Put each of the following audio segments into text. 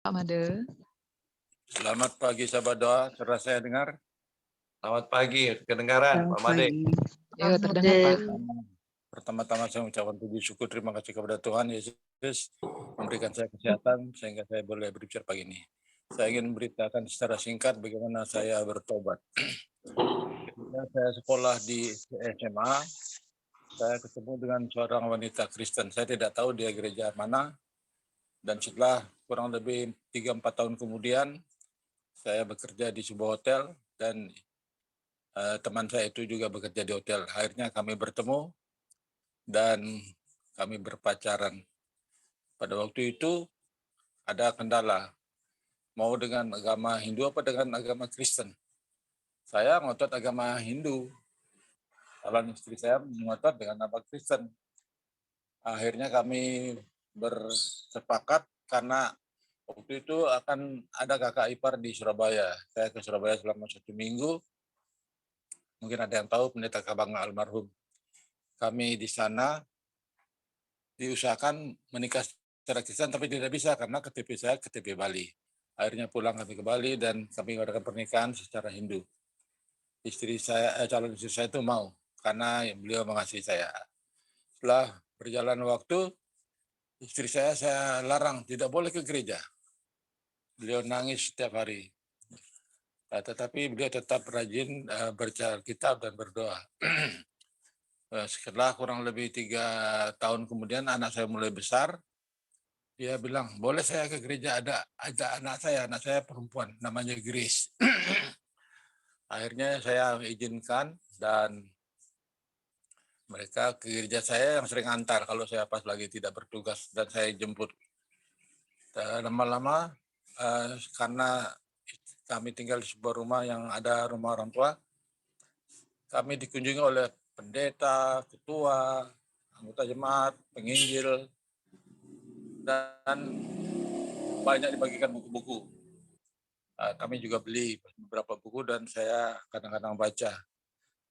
Pak Made. Selamat pagi sahabat doa, sudah saya dengar. Selamat pagi, kedengaran Pak Made. Ya, terdengar Pak. Pertama-tama saya mengucapkan puji syukur, terima kasih kepada Tuhan Yesus memberikan saya kesehatan sehingga saya boleh berbicara pagi ini. Saya ingin memberitakan secara singkat bagaimana saya bertobat. Ketika saya sekolah di SMA, saya ketemu dengan seorang wanita Kristen. Saya tidak tahu dia gereja mana, dan setelah kurang lebih 3-4 tahun kemudian, saya bekerja di sebuah hotel dan teman saya itu juga bekerja di hotel. Akhirnya kami bertemu dan kami berpacaran. Pada waktu itu ada kendala, mau dengan agama Hindu apa dengan agama Kristen. Saya ngotot agama Hindu, lalu istri saya ngotot dengan agama Kristen. Akhirnya kami bersepakat karena waktu itu akan ada kakak ipar di Surabaya. Saya ke Surabaya selama 1 minggu. Mungkin ada yang tahu pendeta Kabang almarhum. Kami di sana diusahakan menikah secara Kristen tapi tidak bisa karena KTP saya KTP Bali. Akhirnya pulang kami ke Bali dan kami mengadakan pernikahan secara Hindu. Calon istri saya itu mau karena beliau mengasihi saya. Setelah berjalan waktu, istri saya larang tidak boleh ke gereja. Beliau nangis setiap hari. Tetapi beliau tetap rajin baca kitab dan berdoa. Setelah kurang lebih 3 tahun kemudian anak saya mulai besar. Dia bilang, boleh saya ke gereja, ada anak saya perempuan, namanya Grace. Akhirnya saya izinkan dan mereka ke gereja saya yang sering antar kalau saya pas lagi tidak bertugas dan saya jemput. Lama-lama karena kami tinggal di sebuah rumah yang ada rumah orang tua, kami dikunjungi oleh pendeta, ketua, anggota jemaat, penginjil, dan banyak dibagikan buku-buku. Kami juga beli beberapa buku dan saya kadang-kadang baca.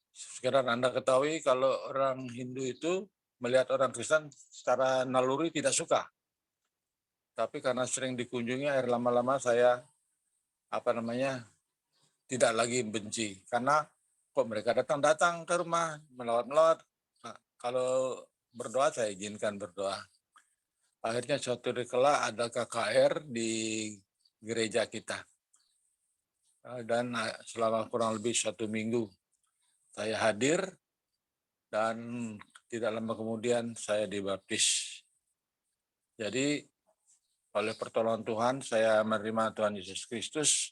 Sekarang Anda ketahui kalau orang Hindu itu melihat orang Kristen secara naluri tidak suka. Tapi karena sering dikunjungi, akhir lama-lama saya tidak lagi benci. Karena kok mereka datang-datang ke rumah, melawat-melawat. Nah, kalau berdoa saya izinkan berdoa. Akhirnya suatu hari kala ada KKR di gereja kita. Dan selama kurang lebih 1 minggu saya hadir dan tidak lama kemudian saya dibaptis. Jadi oleh pertolongan Tuhan saya menerima Tuhan Yesus Kristus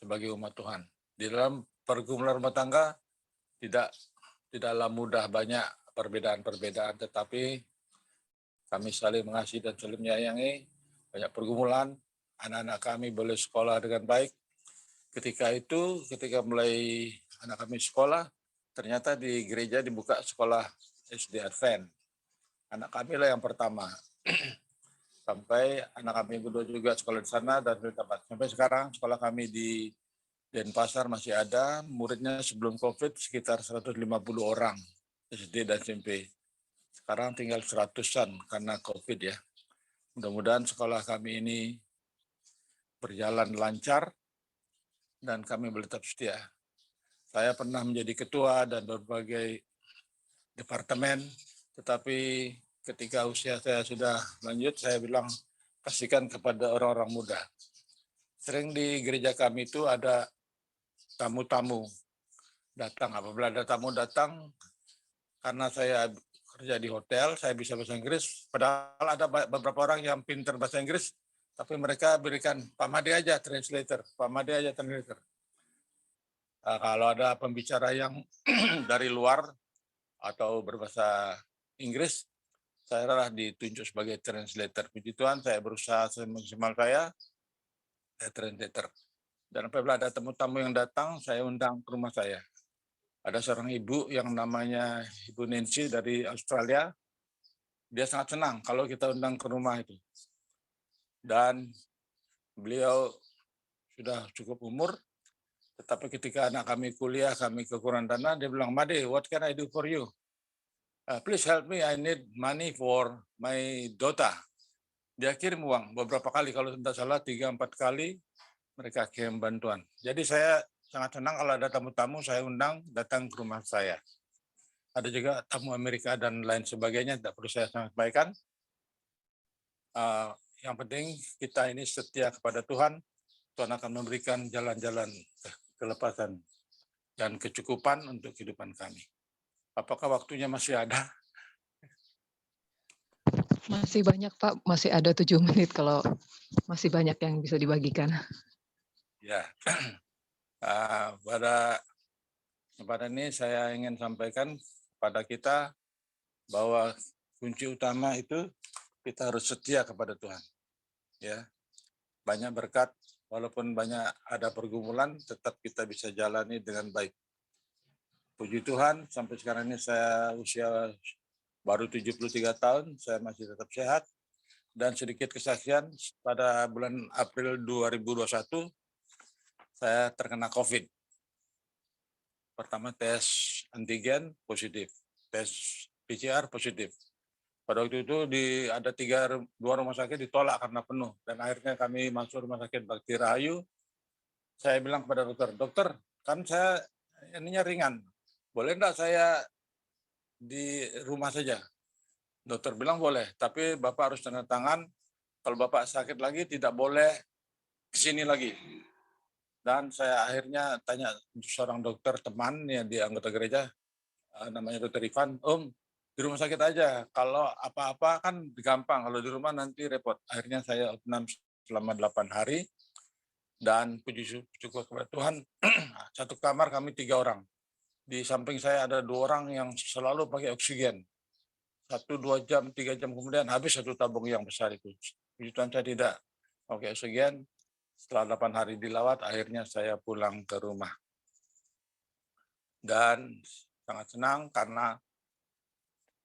sebagai umat Tuhan. Di dalam pergumulan rumah tangga tidaklah mudah, banyak perbedaan-perbedaan, tetapi kami saling mengasihi dan saling menyayangi. Banyak pergumulan, anak-anak kami boleh sekolah dengan baik. Ketika mulai anak kami sekolah, ternyata di gereja dibuka sekolah SD Advent. Anak kami lah yang pertama. Sampai anak kami yang kedua juga sekolah di sana dan sampai sekarang sekolah kami di Denpasar masih ada, muridnya sebelum COVID sekitar 150 orang SD dan SMP. Sekarang tinggal 100-an karena COVID ya. Mudah-mudahan sekolah kami ini berjalan lancar dan kami boleh tetap setia. Saya pernah menjadi ketua dan berbagai departemen, tetapi ketika usia saya sudah lanjut, saya bilang kasihkan kepada orang-orang muda. Sering di gereja kami itu ada tamu-tamu datang. Apabila ada tamu datang, karena saya kerja di hotel, saya bisa bahasa Inggris. Padahal ada beberapa orang yang pintar bahasa Inggris, tapi mereka berikan Pak Made aja translator, Pak Made aja translator. Kalau ada pembicara yang dari luar atau berbahasa Inggris, saya adalah ditunjuk sebagai translator. Puji Tuhan, saya berusaha semaksimal saya translator. Dan apabila ada tamu-tamu yang datang, saya undang ke rumah saya. Ada seorang ibu yang namanya Ibu Nancy dari Australia. Dia sangat senang kalau kita undang ke rumah itu. Dan beliau sudah cukup umur, tetapi ketika anak kami kuliah, kami kekurangan dana, dia bilang, Made, what can I do for you? Please help me, I need money for my daughter. dia kirim uang beberapa kali, kalau tidak salah 3-4 kali mereka kirim bantuan. Jadi saya sangat senang kalau ada tamu-tamu saya undang datang ke rumah saya. Ada juga tamu Amerika dan lain sebagainya, tidak perlu saya sampaikan. Yang penting kita ini setia kepada Tuhan, Tuhan akan memberikan jalan-jalan kelepasan dan kecukupan untuk kehidupan kami. Apakah waktunya masih ada? Masih banyak Pak, masih ada 7 menit kalau masih banyak yang bisa dibagikan. Ya, pada kesempatan ini saya ingin sampaikan kepada kita bahwa kunci utama itu kita harus setia kepada Tuhan. Ya, banyak berkat, walaupun banyak ada pergumulan, tetap kita bisa jalani dengan baik. Puji Tuhan, sampai sekarang ini saya usia baru 73 tahun, saya masih tetap sehat. Dan sedikit kesaksian, pada bulan April 2021, saya terkena COVID. Pertama tes antigen positif, tes PCR positif. Pada waktu itu ada 2 rumah sakit ditolak karena penuh. Dan akhirnya kami masuk rumah sakit Bakti Rahayu. Saya bilang kepada dokter, dokter, kan saya ininya ringan, boleh enggak saya di rumah saja? Dokter bilang boleh, tapi Bapak harus tanda tangan, kalau Bapak sakit lagi tidak boleh ke sini lagi. Dan saya akhirnya tanya seorang dokter teman ya di anggota gereja, namanya Dokter Ivan, Om, di rumah sakit aja, kalau apa-apa kan gampang, kalau di rumah nanti repot. Akhirnya saya opnam selama 8 hari, dan puji syukur kepada Tuhan, satu kamar kami 3 orang. Di samping saya ada 2 orang yang selalu pakai oksigen. 1-2 jam, 3 jam kemudian habis satu tabung yang besar itu. Puji Tuhan saya tidak pakai oksigen. Setelah 8 hari dilawat, akhirnya saya pulang ke rumah. Dan sangat senang karena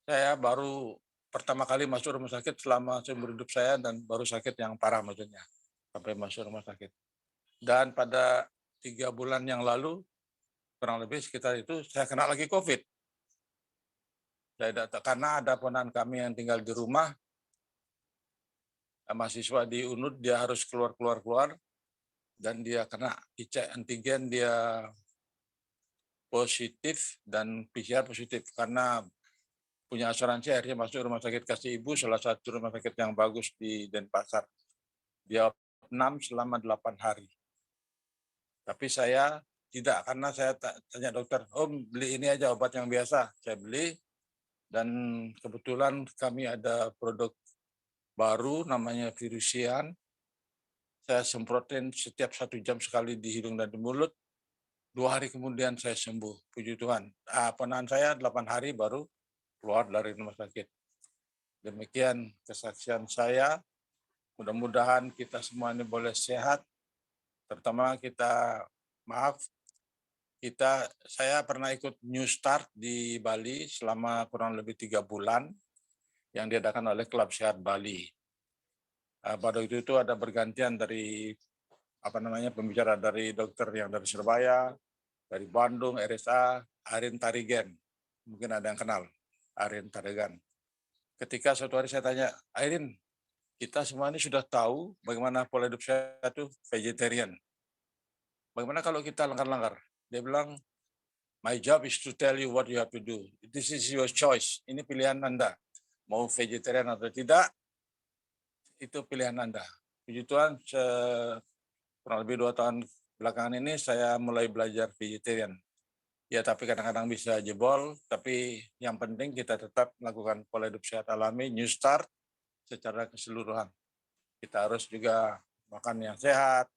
saya baru pertama kali masuk rumah sakit selama seumur hidup saya, dan baru sakit yang parah maksudnya, sampai masuk rumah sakit. Dan pada 3 bulan yang lalu, kurang lebih sekitar itu, saya kena lagi COVID. Karena ada ponakan kami yang tinggal di rumah, mahasiswa di UNUD, dia harus keluar, dan dia kena dicek antigen, dia positif, dan PCR positif. Karena punya asuransi, akhirnya masuk rumah sakit Kasih Ibu, salah satu rumah sakit yang bagus di Denpasar. Dia opnam selama 8 hari. Tapi saya tidak, karena saya tanya dokter, Om beli ini aja obat yang biasa. Saya beli, dan kebetulan kami ada produk baru namanya Virusian. Saya semprotin setiap 1 jam sekali di hidung dan di mulut. 2 hari kemudian saya sembuh. Puji Tuhan. Ponakan saya 8 hari baru keluar dari rumah sakit. Demikian kesaksian saya. Mudah-mudahan kita semua ini boleh sehat. Terutama saya pernah ikut New Start di Bali selama kurang lebih 3 bulan yang diadakan oleh Klub Sehat Bali. Pada waktu itu ada bergantian dari pembicara dari dokter yang dari Surabaya, dari Bandung, RSA, Arin Tarigan. Mungkin ada yang kenal, Arin Tarigan. Ketika suatu hari saya tanya, Arin, kita semua ini sudah tahu bagaimana pola hidup saya itu vegetarian. Bagaimana kalau kita langgar-langgar? Dia bilang, my job is to tell you what you have to do. This is your choice. Ini pilihan Anda. Mau vegetarian atau tidak, itu pilihan Anda. Puji Tuhan, kurang lebih 2 tahun belakangan ini saya mulai belajar vegetarian. Ya, tapi kadang-kadang bisa jebol, tapi yang penting kita tetap melakukan pola hidup sehat alami, New Start, secara keseluruhan. Kita harus juga makan yang sehat,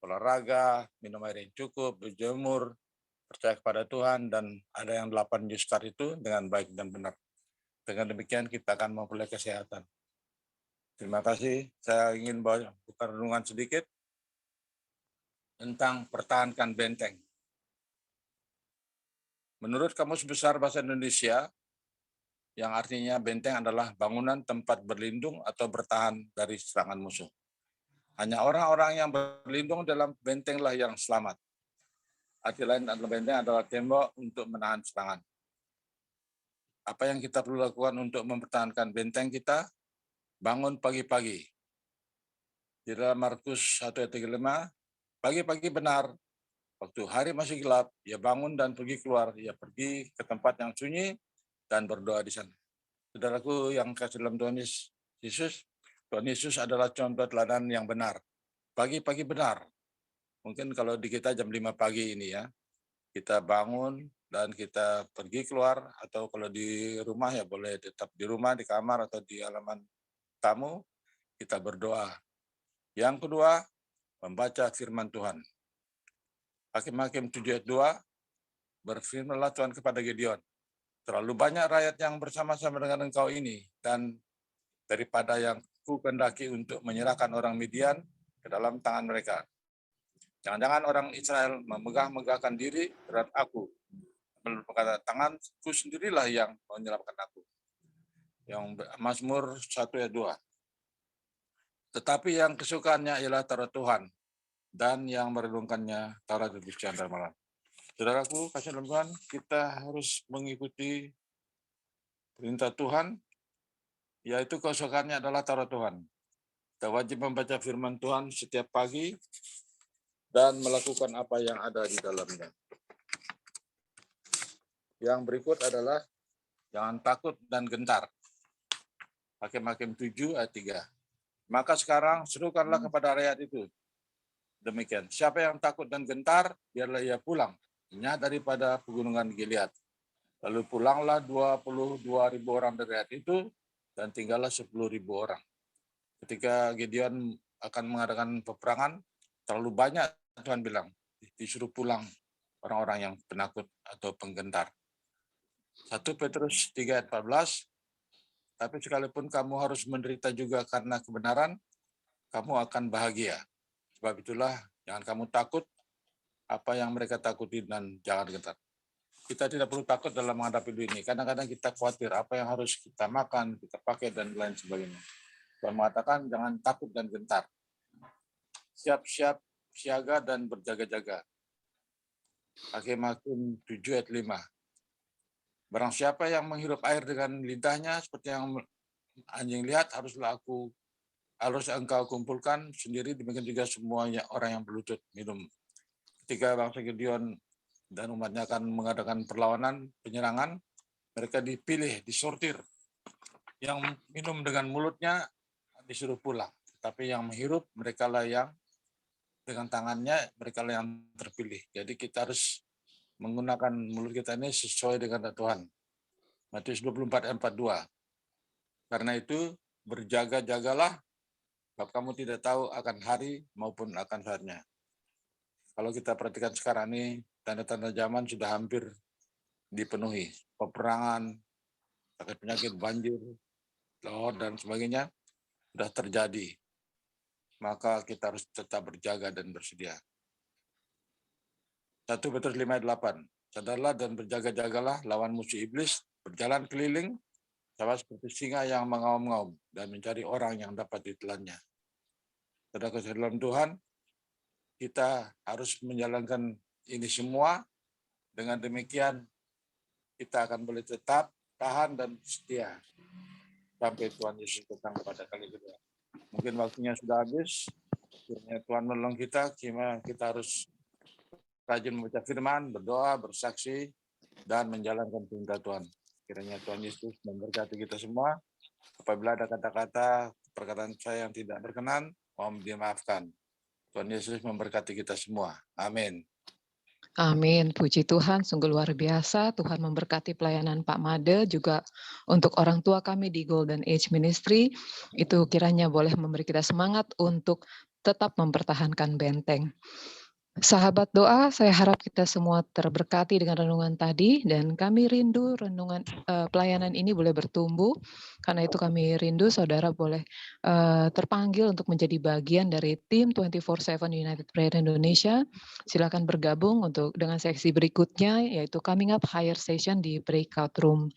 olahraga, minum air yang cukup, berjemur, percaya kepada Tuhan, dan ada yang 8 New Start itu dengan baik dan benar. Dengan demikian kita akan memperoleh kesehatan. Terima kasih. Saya ingin buka renungan sedikit tentang pertahankan benteng. Menurut Kamus Besar Bahasa Indonesia, yang artinya benteng adalah bangunan tempat berlindung atau bertahan dari serangan musuh. Hanya orang-orang yang berlindung dalam bentenglah yang selamat. Arti lain adalah benteng adalah tembok untuk menahan serangan. Apa yang kita perlu lakukan untuk mempertahankan benteng kita? Bangun pagi-pagi, Di dalam Markus 1 ayat 35, pagi-pagi benar, waktu hari masih gelap, ia bangun dan pergi keluar. Ia pergi ke tempat yang sunyi dan berdoa di sana. Saudaraku yang kasih dalam Tuhan Yesus, Tuhan Yesus adalah contoh teladan yang benar. Pagi-pagi benar. Mungkin kalau di kita jam 5 pagi ini ya, kita bangun dan kita pergi keluar, atau kalau di rumah ya boleh tetap di rumah, di kamar atau di halaman tamu, kita berdoa. Yang kedua, membaca firman Tuhan. Hakim-Hakim 7 ayat 2, berfirmanlah Tuhan kepada Gideon, terlalu banyak rakyat yang bersama-sama dengan engkau ini, dan daripada yang ku kehendaki untuk menyerahkan orang Midian ke dalam tangan mereka. Jangan-jangan orang Israel memegah-megahkan diri terhadap aku, berkata, tanganku sendirilah yang menyelamatkan aku. Yang Mazmur 1 ayat 2. Tetapi yang kesukaannya ialah Taurat Tuhan, dan yang merenungkannya Taurat itu siang dan malam. Saudaraku, kasih dalam Tuhan, kita harus mengikuti perintah Tuhan, yaitu kesukaannya adalah Taurat Tuhan. Kita wajib membaca firman Tuhan setiap pagi dan melakukan apa yang ada di dalamnya. Yang berikut adalah jangan takut dan gentar. Hakim-Hakim 7 ayat 3. Maka sekarang serukanlah kepada rakyat itu. Demikian, siapa yang takut dan gentar, biarlah ia pulang. Ingat daripada pegunungan Gilead. Lalu pulanglah 22.000 orang dari rakyat itu, dan tinggallah 10.000 orang. Ketika Gideon akan mengadakan peperangan, terlalu banyak, Tuhan bilang, disuruh pulang orang-orang yang penakut atau penggentar. 1 Petrus 3 ayat 14, tapi sekalipun kamu harus menderita juga karena kebenaran, kamu akan bahagia. Sebab itulah, jangan kamu takut apa yang mereka takuti dan jangan gentar. Kita tidak perlu takut dalam menghadapi dunia ini. Kadang-kadang kita khawatir apa yang harus kita makan, kita pakai, dan lain sebagainya. Tuhan mengatakan jangan takut dan gentar. Siap-siap, siaga, dan berjaga-jaga. Hakim-Hakim 7 ayat 5. Barang siapa yang menghirup air dengan lidahnya, seperti yang anjing lihat, harus engkau kumpulkan sendiri, demikian juga semuanya orang yang berlutut minum. Ketika bangsa Gideon dan umatnya akan mengadakan perlawanan, penyerangan, mereka dipilih, disortir. Yang minum dengan mulutnya disuruh pulang, tapi yang menghirup mereka lah yang dengan tangannya, mereka lah yang terpilih. Jadi kita harus menggunakan mulut kita ini sesuai dengan Tuhan. Matius 24 ayat 42. Karena itu berjaga-jagalah, sebab kamu tidak tahu akan hari maupun akan saatnya. Kalau kita perhatikan sekarang ini, tanda-tanda zaman sudah hampir dipenuhi. Peperangan, sakit penyakit, banjir, laut, dan sebagainya sudah terjadi. Maka kita harus tetap berjaga dan bersedia. 1 Petrus 5 ayat 8. Sadarlah dan berjaga-jagalah lawan musuh iblis, berjalan keliling, sama seperti singa yang mengaum-ngaum dan mencari orang yang dapat ditelannya. Saudara dalam Tuhan, kita harus menjalankan ini semua. Dengan demikian, kita akan boleh tetap tahan dan setia sampai Tuhan Yesus datang pada kali kedua. Mungkin waktunya sudah habis. Kiranya Tuhan menolong kita harus rajin membaca firman, berdoa, bersaksi, dan menjalankan perintah Tuhan. Kiranya Tuhan Yesus memberkati kita semua. Apabila ada kata-kata perkataan saya yang tidak berkenan, mohon dimaafkan. Tuhan Yesus memberkati kita semua. Amin. Amin. Puji Tuhan, sungguh luar biasa. Tuhan memberkati pelayanan Pak Made, juga untuk orang tua kami di Golden Age Ministry. Itu kiranya boleh memberi kita semangat untuk tetap mempertahankan benteng. Sahabat doa, saya harap kita semua terberkati dengan renungan tadi, dan kami rindu renungan pelayanan ini boleh bertumbuh. Karena itu kami rindu saudara boleh terpanggil untuk menjadi bagian dari tim 24/7 United Prayer Indonesia. Silakan bergabung dengan seksi berikutnya, yaitu Coming Up Higher Session di Breakout Room.